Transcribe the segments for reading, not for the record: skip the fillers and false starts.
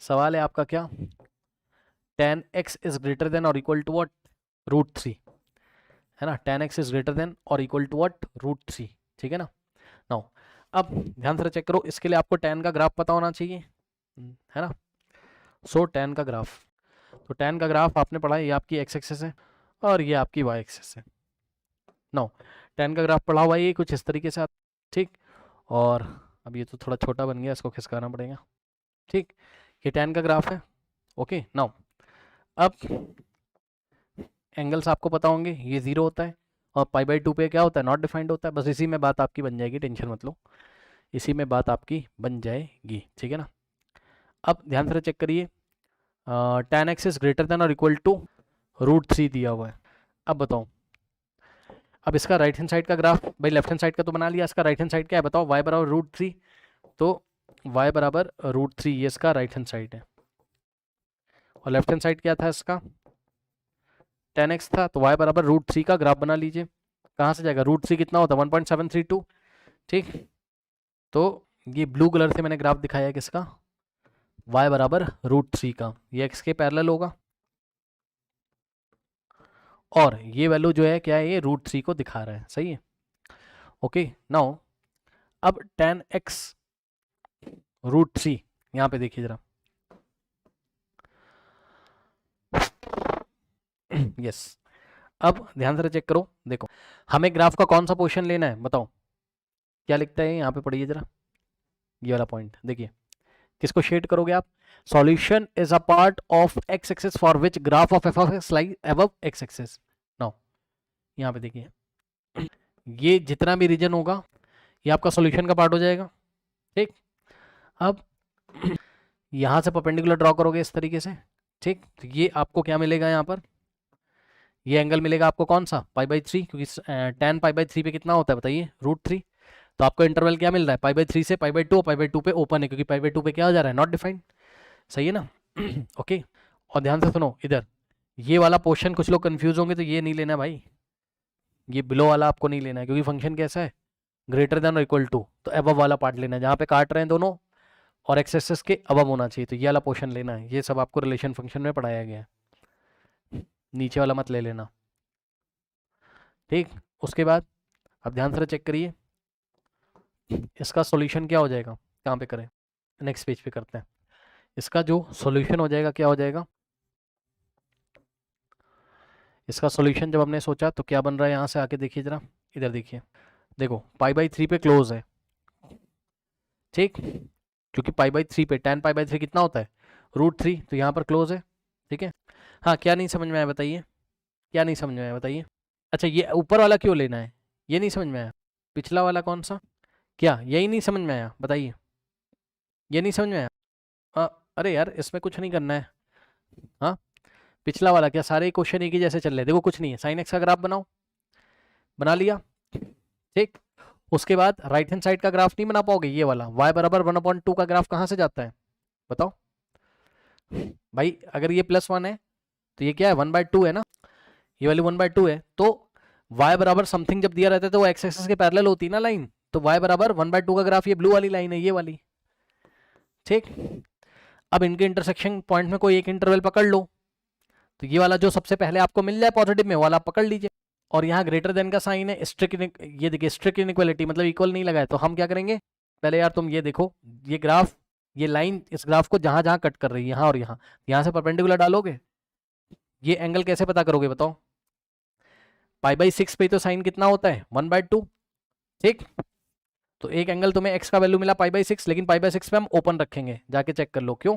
सवाल है आपका क्या, tan x is greater than और इक्वल टू व्हाट, √3, है ना। tan x is greater than और इक्वल टू व्हाट, √3, ठीक है ना। नाउ अब ध्यान से चेक करो, इसके लिए आपको tan का ग्राफ पता होना चाहिए, है ना। सो tan का ग्राफ, तो tan का ग्राफ आपने पढ़ा है, ये आपकी x एक्सिस है और ये आपकी y एक्सिस है। नाउ tan का ग्राफ पढ़ा हुआ है ये कुछ इस तरीके से, ठीक। और अब ये तो थोड़ा छोटा बन गया, इसको खिसकाना पड़ेगा, ठीक। ये tan का ग्राफ है, ओके। नाउ अब एंगल्स आपको पता होंगे, ये 0 होता है और π/2 पे क्या होता है, नॉट डिफाइंड होता है। बस इसी में बात आपकी बन जाएगी, टेंशन मत लो, इसी में बात आपकी बन जाएगी, ठीक है ना। अब ध्यान से चेक करिए, tan x is greater than और इक्वल टू √3 दिया हुआ है। अब बताओ, अब इसका राइट हैंड साइड का ग्राफ, भाई लेफ्ट हैंड साइड का तो बना लिया, इसका राइट हैंड साइड क्या है बताओ, y बराबर √3, तो y बराबर √3 ये इसका राइट हैंड साइड है। और लेफ्ट हैंड साइड क्या था इसका, tan x था, तो y बराबर √3 का ग्राफ बना लीजिए। कहाँ से जाएगा, √3 कितना होता है 1.732, ठीक। तो ये ब्लू कलर से मैंने ग्राफ दिखाया है किसका, y बराबर √3 का, ये x के पैरेलल होगा और ये वैल्यू जो है क्या है, ये √3 को दिखा रहा है, सही है, ओके। नाउ अब tan x √3, यहाँ पे देखिए जरा, यस। अब ध्यान से चेक करो, देखो हमें ग्राफ का कौन सा पोर्शन लेना है बताओ, क्या लिखता है यहाँ पे, पढ़िए जरा ये वाला पॉइंट देखिए, किसको शेड करोगे आप, solution is a part of x axis for which graph of f of x lies above x axis. Now यहाँ पे देखिए, ये जितना भी रीजन होगा ये आपका सॉल्यूशन का पार्ट हो जाएगा, ठीक। अब यहाँ से परपेंडिकुलर ड्रॉ करोगे इस तरीके से, ठीक। तो ये आपको क्या मिलेगा यहाँ पर, ये एंगल मिलेगा आपको कौन सा, π/3, क्योंकि tan π/3 पे कितना होता है बताइए, √3। तो आपको इंटरवल क्या मिल रहा है, π/3 से π/2, π/2 पे ओपन है, क्योंकि π/2 पे क्या हो जा रहा है, नॉट डिफाइंड, सही है ना। ओके। और ध्यान से सुनो इधर, ये वाला पोर्शन कुछ लोग कंफ्यूज होंगे, तो ये नहीं लेना भाई, ये बिलो वाला आपको नहीं लेना है, क्योंकि फंक्शन कैसा है, ग्रेटर देन और इक्वल टू, तो अबव वाला पार्ट लेना है, जहाँ पे काट रहे हैं दोनों और एक्स एक्सिस के अबव होना चाहिए, तो ये वाला पोर्शन लेना है। ये सब आपको रिलेशन फंक्शन में पढ़ाया गया है, नीचे वाला मत ले लेना, ठीक। उसके बाद अब ध्यान से चेक करिए, इसका सॉल्यूशन क्या हो जाएगा, कहाँ पे करें, नेक्स्ट पेज पे करते हैं। इसका जो सॉल्यूशन हो जाएगा क्या हो जाएगा, इसका सॉल्यूशन जब हमने सोचा तो क्या बन रहा है, यहाँ से आके देखिए जरा, इधर देखिए, देखो π/3 पे क्लोज है, ठीक, क्योंकि π/3 पे tan π/3 कितना होता है, √3, तो यहाँ पर क्लोज है, ठीक है। हाँ, क्या नहीं समझ में आया बताइए, क्या नहीं समझ में आया बताइए। अच्छा, ये ऊपर वाला क्यों लेना है, ये नहीं समझ में आया, पिछला वाला कौन सा, क्या यही नहीं समझ में आया बताइए, ये नहीं समझ में आया। अरे यार इसमें कुछ नहीं करना है, हाँ पिछला वाला क्या, सारे क्वेश्चन एक ही जैसे चल रहे हैं, देखो कुछ नहीं है, sin x का ग्राफ बनाओ, बना लिया, ठीक। उसके बाद राइट हैंड साइड का ग्राफ नहीं बना पाओगे, ये वाला y बराबर 1/2 का ग्राफ कहाँ से जाता है बताओ भाई, अगर ये +1 है तो ये क्या है 1/2 है ना, ये वाली 1/2 है, तो y बराबर समथिंग जब दिया रहता है तो वो x एक्सिस के पैरेलल होती है ना लाइन, तो y बराबर 1/2 का ग्राफ, ये ब्लू वाली लाइन है ये वाली, ठीक। अब इनके इंटरसेक्शन पॉइंट में कोई एक इंटरवल पकड़ लो, तो ये वाला जो सबसे पहले आपको मिल जाए पॉजिटिव में, वाला पकड़ लीजिए। और यहाँ ग्रेटर देन का साइन है, स्ट्रिक्ट, ये देखिए स्ट्रिक्ट इनइक्वालिटी, मतलब इक्वल नहीं लगाए, तो हम क्या करेंगे, पहले यार तुम ये देखो, ये ग्राफ, ये लाइन इस ग्राफ को जहां जहां कट कर रही है, यहाँ और यहाँ से परपेंडिकुलर डालोगे, ये एंगल कैसे पता करोगे बताओ, π/6 पे तो साइन कितना होता है 1/2, ठीक। तो एक एंगल तुम्हें x का वैल्यू मिला π/6, लेकिन π/6 पे हम ओपन रखेंगे, जाके चेक कर लो क्यों,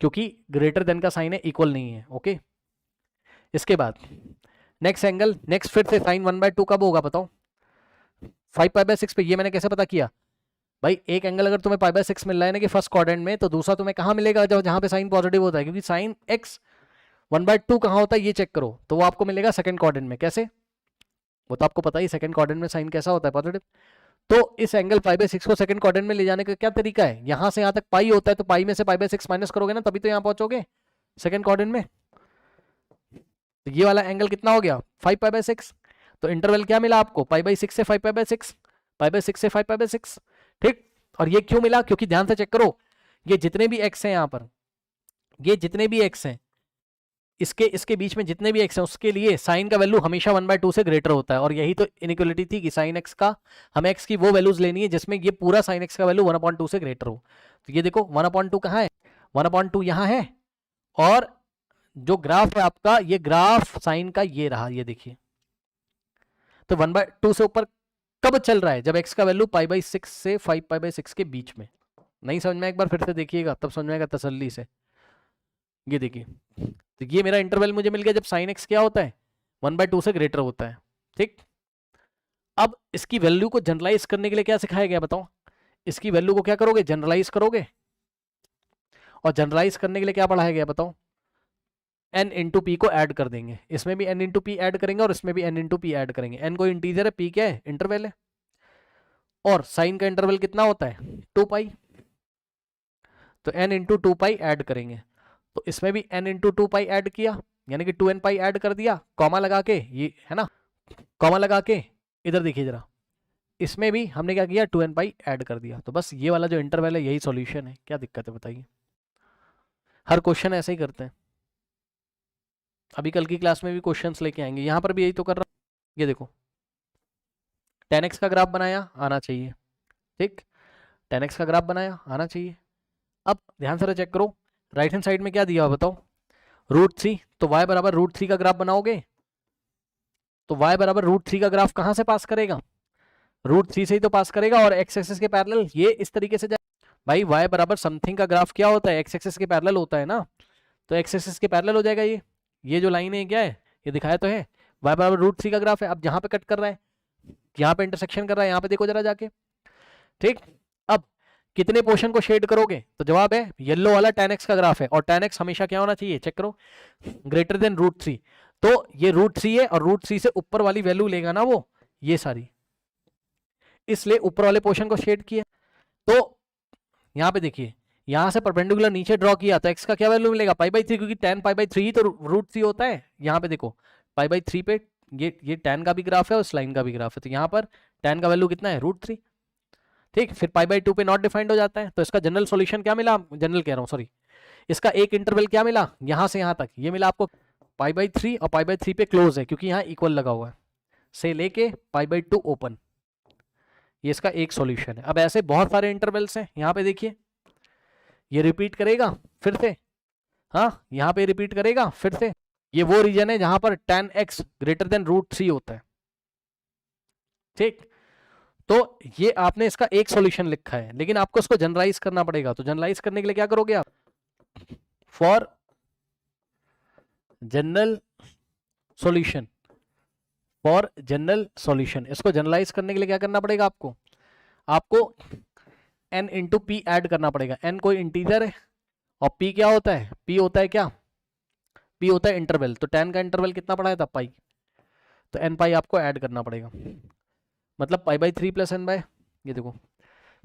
क्योंकि ग्रेटर देन का साइन है, इक्वल नहीं है, ओके। इसके बाद नेक्स्ट एंगल, नेक्स्ट फिर से साइन 1/2 कब होगा बताओ, 5π/6 पे, ये मैंने कैसे पता किया भाई, एक एंगल अगर तुम्हें π/6 मिल रहा है ना कि फर्स्ट क्वाड्रेंट में, तो दूसरा तुम्हें कहाँ मिलेगा जब, जहां पे साइन पॉजिटिव होता है, क्योंकि साइन x 1/2 कहाँ होता है ये चेक करो, तो वो आपको मिलेगा सेकंड क्वाड्रेंट में, कैसे, वो तो आपको पता ही, सेकंड क्वाड्रेंट में साइन कैसा होता है, पॉजिटिव। तो इस एंगल π/6 को सेकंड क्वाड्रेंट में ले जाने का क्या तरीका है, यहां से यहां तक पाई होता है, तो पाई में से π/6 माइनस करोगे ना, तभी तो यहाँ पहुंचोगे सेकंड क्वाड्रेंट में। तो ये वाला एंगल कितना हो गया 5π/6, तो इंटरवल क्या मिला आपको, π/6 से 5π/6, π/6 से 5π/6, ठीक। और ये क्यों मिला, क्योंकि ध्यान से चेक करो, ये जितने भी x हैं यहाँ पर, ये जितने भी एक्स हैं, इसके इसके बीच में जितने भी एक्स हैं, उसके लिए साइन का वैल्यू हमेशा 1/2 से ग्रेटर होता है। और यही तो इनइक्वालिटी थी कि साइन एक्स का हमें एक्स की वो वैल्यूज लेनी है जिसमें ये पूरा साइन एक्स का वैल्यू 1/2 से ग्रेटर हो। तो ये देखो 1/2 कहाँ है, 1/2 यहाँ है, और जो ग्राफ है आपका, ये ग्राफ साइन का ये रहा, ये देखिए। तो 1/2 से ऊपर कब चल रहा है, जब एक्स का वैल्यू π/6 से 5π/6 के बीच में। नहीं समझ में, एक बार फिर से देखिएगा तब समझ में आएगा तसल्ली से। ये देखिए, तो ये मेरा इंटरवल मुझे मिल गया जब साइन एक्स क्या होता है, 1/2 से ग्रेटर होता है। ठीक, अब इसकी वैल्यू को जनरलाइज करने के लिए क्या सिखाया गया बताओ, इसकी वैल्यू को क्या करोगे, जनरलाइज करोगे। और जनरलाइज करने के लिए क्या पढ़ाया गया बताओ, n इंटू पी को ऐड कर देंगे, इसमें भी n इंटू पी ऐड करेंगे और इसमें भी n इंटू पी ऐड करेंगे। n कोई इंटीजर है, p क्या है, इंटरवल है, और साइन का इंटरवल कितना होता है, 2π। तो n इंटू 2π ऐड करेंगे, तो इसमें भी n इंटू 2π ऐड किया, यानी कि 2nπ ऐड कर दिया, कॉमा लगा के, ये है ना, कॉमा लगा के इधर देखिए जरा, इसमें भी हमने क्या किया, 2nπ ऐड कर दिया। तो बस ये वाला जो इंटरवल है यही सॉल्यूशन है। क्या दिक्कत है बताइए, हर क्वेश्चन ऐसे ही करते हैं। अभी कल की क्लास में भी क्वेश्चंस लेके आएंगे, यहाँ पर भी यही तो कर रहा हूँ। ये देखो 10x का ग्राफ बनाया, आना चाहिए। ठीक, 10x का ग्राफ बनाया, आना चाहिए। अब ध्यान से चेक करो, राइट हैंड साइड में क्या दिया हुआ बताओ, √3। तो y बराबर √3 का ग्राफ बनाओगे, तो y बराबर √3 का ग्राफ कहाँ से पास करेगा, √3 से ही तो पास करेगा, और x एक्सिस के पैरेलल ये इस तरीके से जाए। भाई y बराबर समथिंग का ग्राफ क्या होता है, x एक्सिस के पैरेलल होता है ना, तो x एक्सिस के पैरेलल हो जाएगा। ये जो लाइन है क्या है, ये दिखाया तो है, y बराबर √3 का ग्राफ है। अब जहां पे कट कर रहा है, यहाँ पे इंटरसेक्शन कर रहा है, यहाँ पे देखो जरा जाके। ठीक, अब कितने पोर्शन को शेड करोगे, तो जवाब है येलो वाला 10x का ग्राफ है, और 10x हमेशा क्या होना चाहिए, चेक करो, ग्रेटर देन √3। तो ये √3 है, और √3 से ऊपर वाली वैल्यू लेगा ना वो, ये सारी, इसलिए ऊपर वाले पोर्शन को शेड किया। तो यहाँ पे देखिए, यहां से परपेंडिकुलर नीचे ड्रॉ किया, तो x का क्या वैल्यू मिलेगा, π/3, क्योंकि tan π/3 ही तो √3 होता है। यहाँ पे देखो π/3 पे ये tan का भी ग्राफ है और इस लाइन का भी ग्राफ है, तो यहाँ पर tan का वैल्यू कितना है, √3। ठीक, फिर π/2 पे नॉट डिफाइंड हो जाता है, तो इसका जनरल सॉल्यूशन क्या मिला, जनरल कह रहा हूँ सॉरी, इसका एक इंटरवल क्या मिला, यहां से यहां तक ये मिला आपको π/3, और π/3 पे क्लोज है क्योंकि यहाँ इक्वल लगा हुआ है, से लेके π/2 ओपन। ये इसका एक सॉल्यूशन है। अब ऐसे बहुत सारे इंटरवल्स हैं, यहाँ पे देखिए ये रिपीट करेगा फिर से, हाँ यहाँ पे रिपीट करेगा फिर से। ये वो रीजन है जहां पर tan x ग्रेटर देन √3 होता है। ठीक, तो ये आपने इसका एक सॉल्यूशन लिखा है, लेकिन आपको इसको जनरलाइज करना पड़ेगा। तो जनरलाइज करने के लिए क्या करोगे आप, for general solution, for general solution, इसको जनरलाइज करने के लिए क्या करना पड़ेगा आपको, आपको n इंटू पी ऐड करना पड़ेगा। n कोई इंटीजर है, और p क्या होता है, p होता है क्या, p होता है इंटरवल। तो tan का इंटरवल कितना पढ़ाया था, पाई, तो n पाई आपको ऐड करना पड़ेगा, मतलब π/3 प्लस n बाय, ये देखो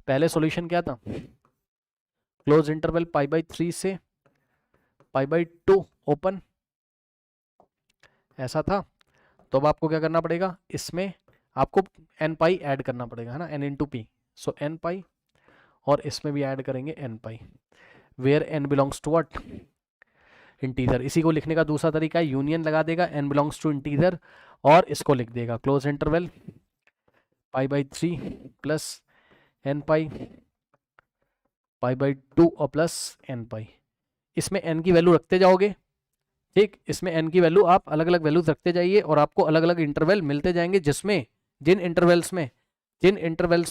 पहले सॉल्यूशन क्या था, क्लोज इंटरवल π/3 से π/2 ओपन, ऐसा था। तो अब आपको क्या करना पड़ेगा, इसमें आपको n पाई ऐड करना पड़ेगा, है ना, n into pi, so n pi, और इसमें भी ऐड करेंगे n pi, where n belongs to what, integer. इसी को लिखने का दूसरा तरीका है, यूनियन लगा देगा, n बिलोंग्स टू इंटीजर, और इसको लिख देगा क्लोज इंटरवल π/3 प्लस n पाई, π/2 और प्लस n पाई। इसमें n की वैल्यू रखते जाओगे। ठीक, इसमें n की वैल्यू आप अलग अलग वैल्यूज रखते जाइए, और आपको अलग अलग इंटरवल मिलते जाएंगे, जिसमें जिन इंटरवल्स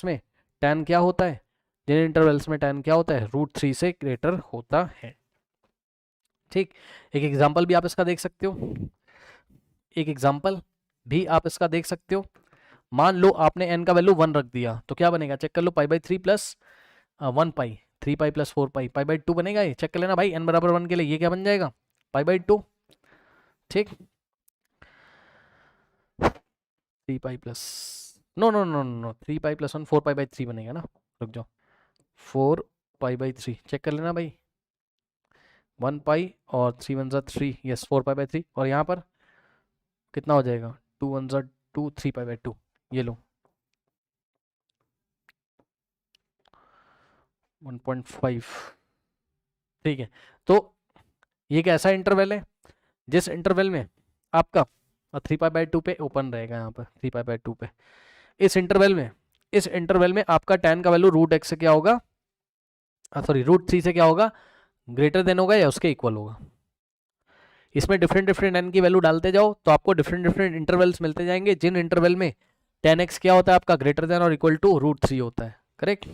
में tan क्या होता है, जिन इंटरवल्स में tan क्या होता है, √3 से ग्रेटर होता है। ठीक, एक एग्जांपल भी आप इसका देख सकते हो, एक एग्जांपल भी आप इसका देख सकते हो। मान लो आपने n का वैल्यू 1 रख दिया, तो क्या बनेगा, चेक कर लो, π/3 प्लस 1π, 3π प्लस 4π, π/2 बनेगा। ये चेक कर लेना भाई, n बराबर 1 के लिए ये क्या बन जाएगा, π/2। ठीक, 3π plus, no no no no, 3π plus 1 4π/3 बनेगा ना, रुक जाओ, 4π/3 चेक कर लेना भाई, 1π और 3 1 3, यस 4π/3, और यहाँ पर कितना हो जाएगा, 2 1 2, 3π/2, ये लो 1.5। ठीक है, तो ये एक ऐसा इंटरवल है जिस इंटरवल में आपका 3π/2 पे ओपन रहेगा, यहाँ पर 3π/2 पे। इस इंटरवल में आपका tan का वैल्यू √x से क्या होगा, सॉरी √3 से क्या होगा, ग्रेटर देन होगा या उसके इक्वल होगा। इसमें डिफरेंट n की वैल्यू डालते जाओ तो आपको डिफरेंट इंटरवल्स मिलते जाएंगे, जिन इंटरवल में tan x क्या होता है आपका ग्रेटर देन और इक्वल टू √3 होता है। करेक्ट।